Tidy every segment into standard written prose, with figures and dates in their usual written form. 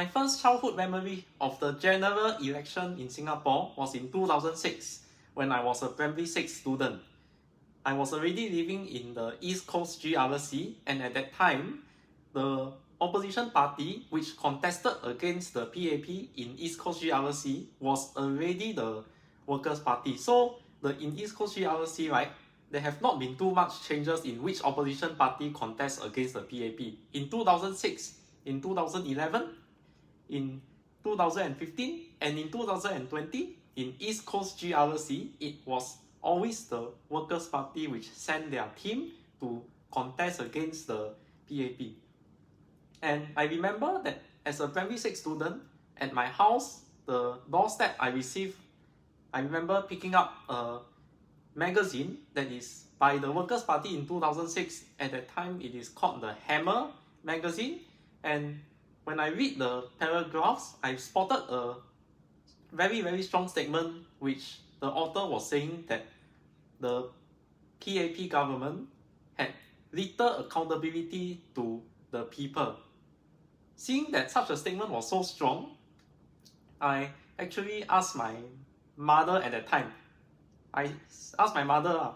My first childhood memory of the general election in Singapore was in 2006 when I was a primary 6 student. I was already living in the East Coast GRC, and at that time, the opposition party which contested against the PAP in East Coast GRC was already the Workers' Party. So in East Coast GRC, right, there have not been too much changes in which opposition party contests against the PAP. In 2006, in 2011, in 2015, and in 2020, in East Coast GRC, it was always the Workers' Party which sent their team to contest against the PAP. And I remember that as a primary 6 student, at my house, the doorstep I remember picking up a magazine that is by the Workers' Party in 2006. At that time, it is called the Hammer magazine. And when I read the paragraphs, I spotted a very, very strong statement which the author was saying that the PAP government had little accountability to the people. Seeing that such a statement was so strong, I actually asked my mother at that time. I asked my mother,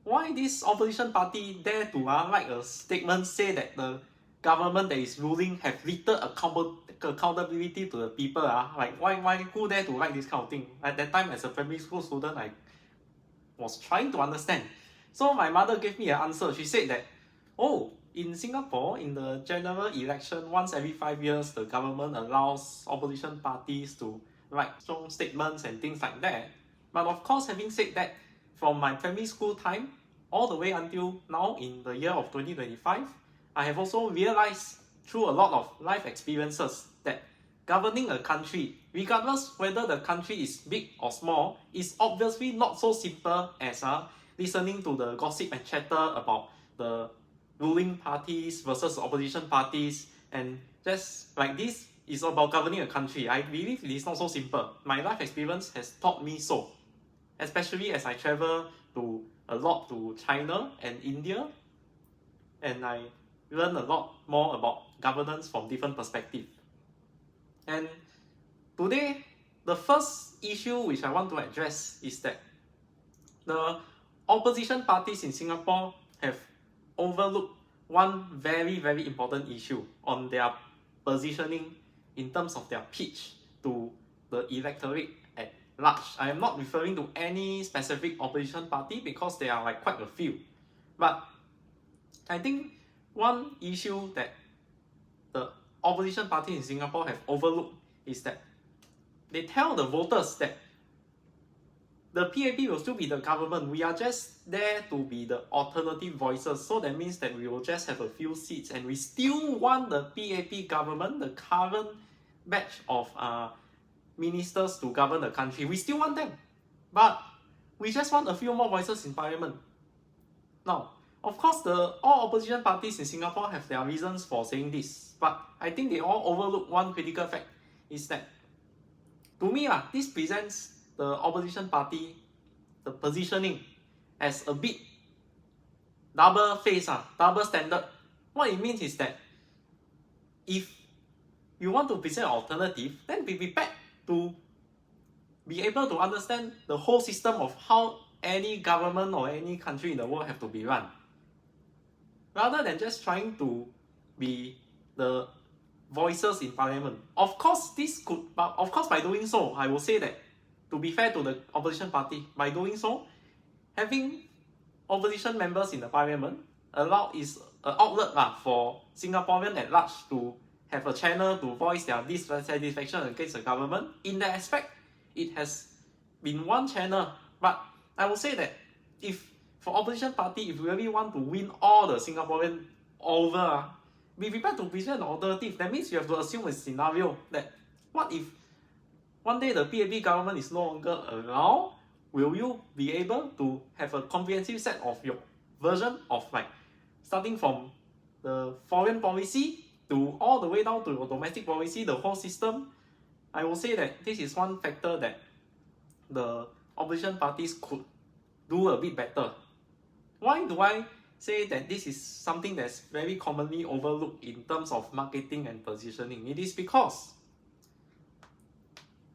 why this opposition party dare to write a statement say that the government that is ruling have little accountability to the people. Like why who dare to write this kind of thing? At that time, as a primary school student, I was trying to understand. So my mother gave me an answer. She said that, in Singapore, in the general election, once every 5 years, the government allows opposition parties to write strong statements and things like that. But of course, having said that, from my primary school time all the way until now in the year of 2025, I have also realized through a lot of life experiences that governing a country, regardless whether the country is big or small, is obviously not so simple as listening to the gossip and chatter about the ruling parties versus opposition parties, and just like this is about governing a country. I believe it is not so simple. My life experience has taught me so, especially as I travel a lot to China and India, and I learn a lot more about governance from different perspectives. And today, the first issue which I want to address is that the opposition parties in Singapore have overlooked one very, very important issue on their positioning in terms of their pitch to the electorate at large. I am not referring to any specific opposition party because there are quite a few. But I think one issue that the opposition party in Singapore have overlooked is that they tell the voters that the PAP will still be the government. We are just there to be the alternative voices. So that means that we will just have a few seats, and we still want the PAP government, the current batch of ministers to govern the country. We still want them, but we just want a few more voices in parliament. Now, of course, all opposition parties in Singapore have their reasons for saying this, but I think they all overlook one critical fact, is that, to me, this presents the opposition party, the positioning, as a bit double face, double standard. What it means is that if you want to present an alternative, then be prepared to be able to understand the whole system of how any government or any country in the world have to be run, rather than just trying to be the voices in parliament. Of course, by doing so, I will say that, to be fair to the opposition party, by doing so, having opposition members in the parliament is an outlet for Singaporeans at large to have a channel to voice their dissatisfaction against the government. In that aspect, it has been one channel. But I will say that for opposition party, if you really want to win all the Singaporeans over, be prepared to present an alternative. That means you have to assume a scenario that, what if one day the PAP government is no longer around? Will you be able to have a comprehensive set of your version of, starting from the foreign policy to all the way down to your domestic policy, the whole system? I will say that this is one factor that the opposition parties could do a bit better. Why do I say that this is something that's very commonly overlooked in terms of marketing and positioning? It is because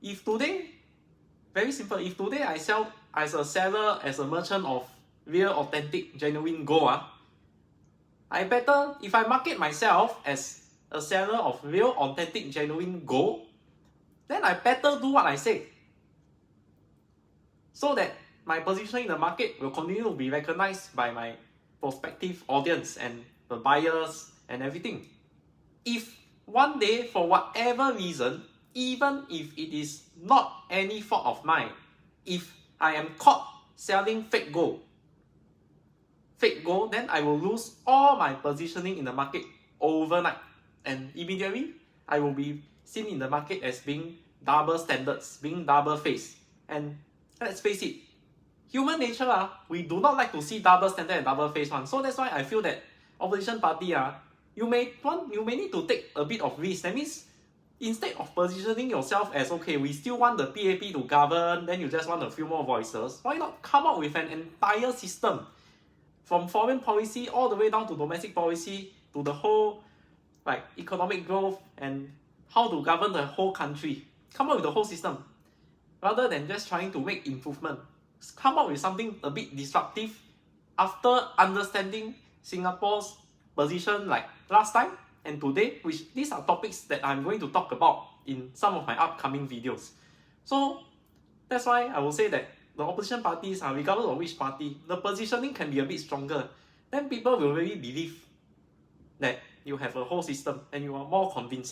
if today, very simple, if today I sell as a seller, as a merchant of real, authentic, genuine gold, I better, if I market myself as a seller of real, authentic, genuine gold, then I better do what I say, so that my positioning in the market will continue to be recognized by my prospective audience and the buyers and everything. If one day, for whatever reason, even if it is not any fault of mine, if I am caught selling fake gold, then I will lose all my positioning in the market overnight, and immediately I will be seen in the market as being double standards, being double faced. And let's face it, human nature, we do not like to see double standard and double faced one. So that's why I feel that opposition party, you may need to take a bit of risk. That means instead of positioning yourself as, okay, we still want the PAP to govern, then you just want a few more voices, why not come up with an entire system from foreign policy all the way down to domestic policy, to the whole economic growth and how to govern the whole country. Come up with the whole system rather than just trying to make improvement. Come up with something a bit disruptive after understanding Singapore's position like last time and today, which these are topics that I'm going to talk about in some of my upcoming videos. So that's why I will say that the opposition parties, regardless of which party, the positioning can be a bit stronger. Then people will really believe that you have a whole system and you are more convincing.